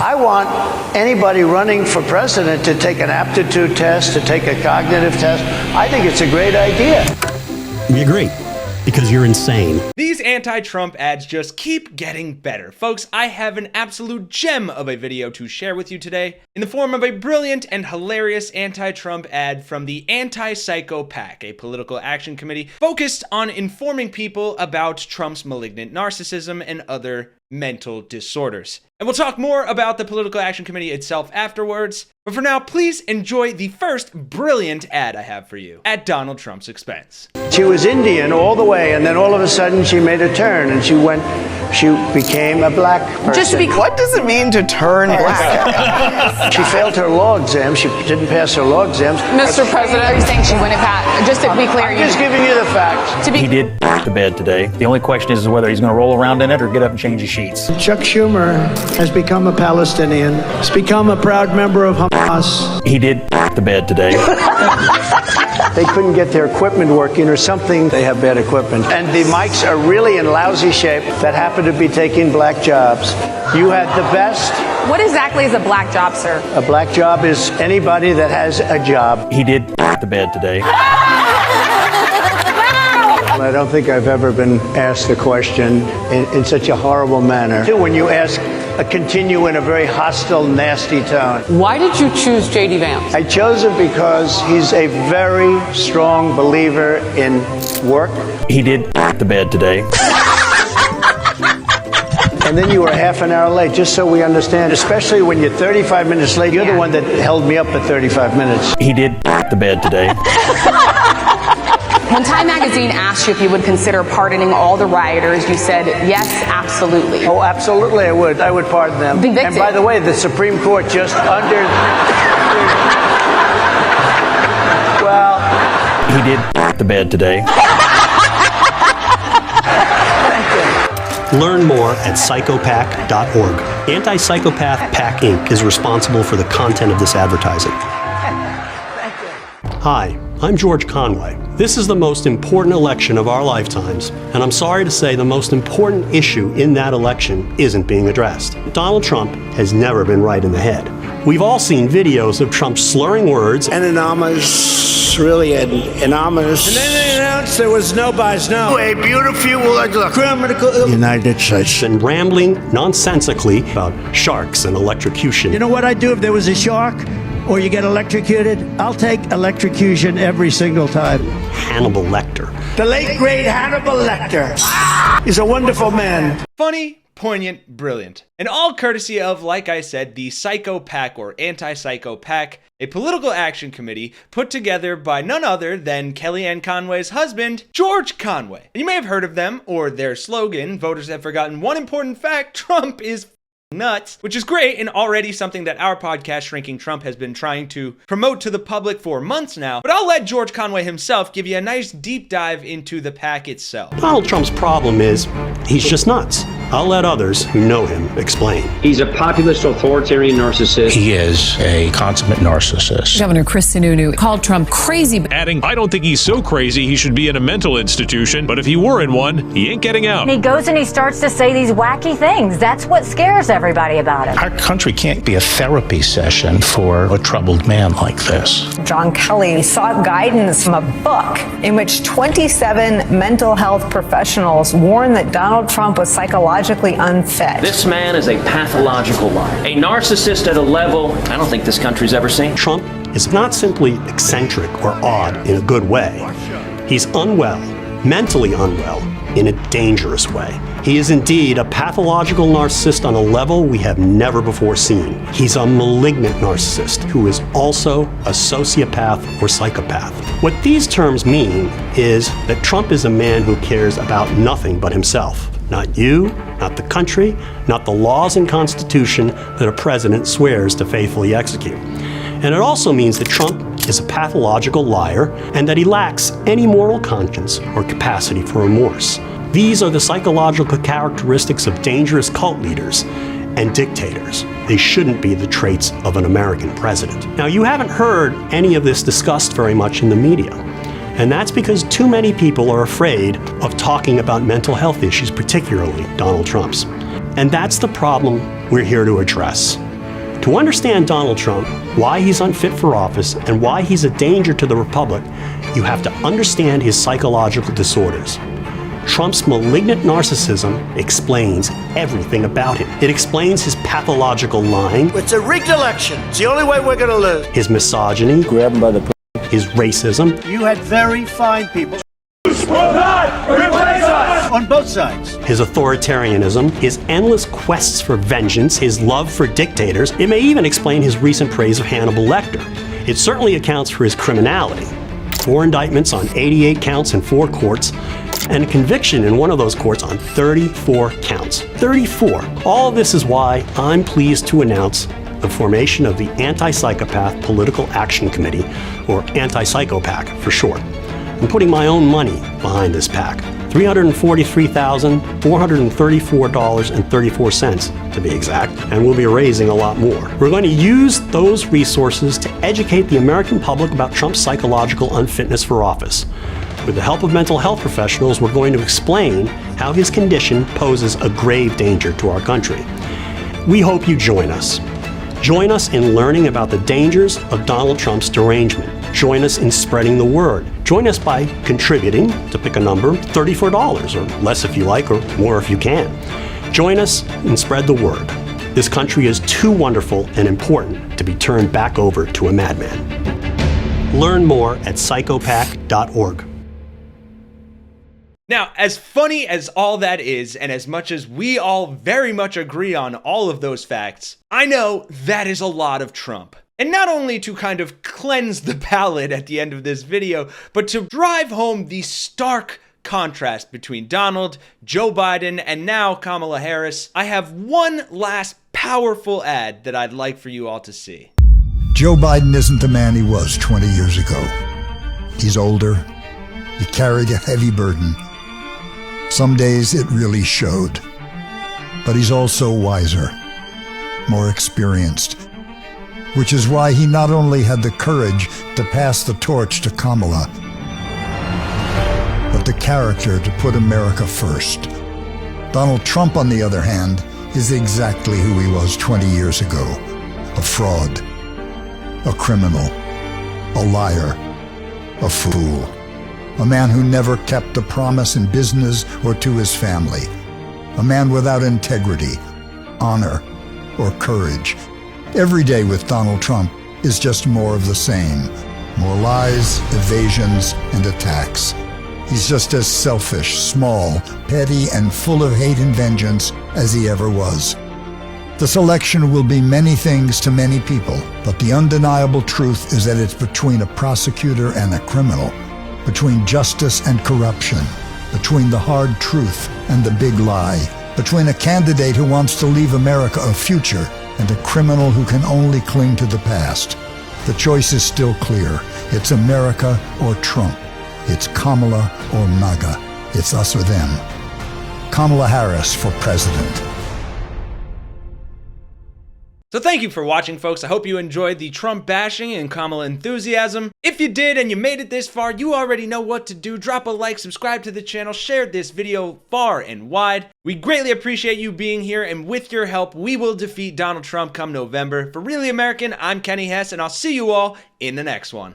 I want anybody running for president to take an aptitude test, to take a cognitive test. I think it's a great idea. We agree. Because you're insane. These anti-Trump ads just keep getting better. Folks, I have an absolute gem of a video to share with you today in the form of a brilliant and hilarious anti-Trump ad from the Anti-Psychopath, a political action committee focused on informing people about Trump's malignant narcissism and other mental disorders. And we'll talk more about the political action committee itself afterwards. But for now, please enjoy the first brilliant ad I have for you at Donald Trump's expense. She was Indian all the way, and then all of a sudden she made a turn, and she became a black person. What does it mean to turn black? She failed her law exam. She didn't pass her law exams. Mr. President, are you saying she wouldn't pass? Just to be clear, I'm just giving you the facts. He did the bed today. The only question is whether he's going to roll around in it or get up and change his sheets. Chuck Schumer has become a Palestinian. He's become a proud member of Hamas. He did the bed today. They couldn't get their equipment working or something. They have bad equipment. And the mics are really in lousy shape that happen to be taking black jobs. You had the best. What exactly is a black job, sir? A black job is anybody that has a job. He did the bed today. I don't think I've ever been asked a question in such a horrible manner. When you ask, continue in a very hostile, nasty tone. Why did you choose J.D. Vance? I chose him because he's a very strong believer in work. He did the bed today. And then you were half an hour late, just so we understand, especially when you're 35 minutes late. You're the one that held me up at 35 minutes. He did the bed today. When Time Magazine asked you if you would consider pardoning all the rioters, you said, yes, absolutely. Oh, absolutely I would. I would pardon them. Convicted. And by the way, the Supreme Court just well... He did the bed today. Learn more at psychopac.org. Anti-Psychopath PAC Inc. is responsible for the content of this advertising. Hi, I'm George Conway. This is the most important election of our lifetimes, and I'm sorry to say the most important issue in that election isn't being addressed. Donald Trump has never been right in the head. We've all seen videos of Trump slurring words. Anonymous, really anonymous. And then they announced there was no buys, no. A beautiful criminal United States. And rambling nonsensically about sharks and electrocution. You know what I'd do if there was a shark? Or you get electrocuted? I'll take electrocution every single time. Hannibal Lecter. The late, great Hannibal Lecter is a wonderful man. Funny, poignant, brilliant. And all courtesy of, like I said, the PsychoPAC or Anti-Psychopath, a political action committee put together by none other than Kellyanne Conway's husband, George Conway. And you may have heard of them or their slogan, voters have forgotten one important fact, Trump is nuts, which is great and already something that our podcast Shrinking Trump has been trying to promote to the public for months now. But I'll let George Conway himself give you a nice deep dive into the PAC itself. Donald Trump's problem is he's just nuts. I'll let others who know him explain. He's a populist authoritarian narcissist. He is a consummate narcissist. Governor Chris Sununu called Trump crazy. Adding, I don't think he's so crazy he should be in a mental institution, but if he were in one, he ain't getting out. And he goes and he starts to say these wacky things. That's what scares everybody about it. Our country can't be a therapy session for a troubled man like this. John Kelly sought guidance from a book in which 27 mental health professionals warned that Donald Trump was psychologically unfit. This man is a pathological liar, a narcissist at a level I don't think this country's ever seen. Trump is not simply eccentric or odd in a good way. He's unwell, mentally unwell, in a dangerous way. He is indeed a pathological narcissist on a level we have never before seen. He's a malignant narcissist who is also a sociopath or psychopath. What these terms mean is that Trump is a man who cares about nothing but himself. Not you, not the country, not the laws and constitution that a president swears to faithfully execute. And it also means that Trump is a pathological liar and that he lacks any moral conscience or capacity for remorse. These are the psychological characteristics of dangerous cult leaders and dictators. They shouldn't be the traits of an American president. Now, you haven't heard any of this discussed very much in the media. And that's because too many people are afraid of talking about mental health issues, particularly Donald Trump's. And that's the problem we're here to address. To understand Donald Trump, why he's unfit for office, and why he's a danger to the Republic, you have to understand his psychological disorders. Trump's malignant narcissism explains everything about him. It explains his pathological lying. It's a rigged election. It's the only way we're going to lose. His misogyny. Grab him by the his racism. You had very fine people. Will not replace us! On both sides. His authoritarianism, his endless quests for vengeance, his love for dictators. It may even explain his recent praise of Hannibal Lecter. It certainly accounts for his criminality. 4 indictments on 88 counts in 4 courts, and a conviction in one of those courts on 34 counts. 34. All of this is why I'm pleased to announce the formation of the Anti-Psychopath Political Action Committee, or Anti-PsychoPAC for short. I'm putting my own money behind this PAC, $343,434.34 to be exact, and we'll be raising a lot more. We're going to use those resources to educate the American public about Trump's psychological unfitness for office. With the help of mental health professionals, we're going to explain how his condition poses a grave danger to our country. We hope you join us. Join us in learning about the dangers of Donald Trump's derangement. Join us in spreading the word. Join us by contributing, to pick a number, $34, or less if you like, or more if you can. Join us and spread the word. This country is too wonderful and important to be turned back over to a madman. Learn more at psychopac.org. Now, as funny as all that is, and as much as we all very much agree on all of those facts, I know that is a lot of Trump. And not only to kind of cleanse the palate at the end of this video, but to drive home the stark contrast between Donald, Joe Biden, and now Kamala Harris, I have one last powerful ad that I'd like for you all to see. Joe Biden isn't the man he was 20 years ago. He's older. He carried a heavy burden. Some days it really showed. But he's also wiser, more experienced, which is why he not only had the courage to pass the torch to Kamala, but the character to put America first. Donald Trump, on the other hand, is exactly who he was 20 years ago. A fraud, a criminal, a liar, a fool. A man who never kept a promise in business or to his family. A man without integrity, honor, or courage. Every day with Donald Trump is just more of the same. More lies, evasions, and attacks. He's just as selfish, small, petty, and full of hate and vengeance as he ever was. This election will be many things to many people, but the undeniable truth is that it's between a prosecutor and a criminal. Between justice and corruption, between the hard truth and the big lie, between a candidate who wants to leave America a future and a criminal who can only cling to the past. The choice is still clear. It's America or Trump. It's Kamala or MAGA. It's us or them. Kamala Harris for president. So thank you for watching, folks. I hope you enjoyed the Trump bashing and Kamala enthusiasm. If you did and you made it this far, you already know what to do. Drop a like, subscribe to the channel, share this video far and wide. We greatly appreciate you being here, and with your help, we will defeat Donald Trump come November. For Really American, I'm Kenny Hesse, and I'll see you all in the next one.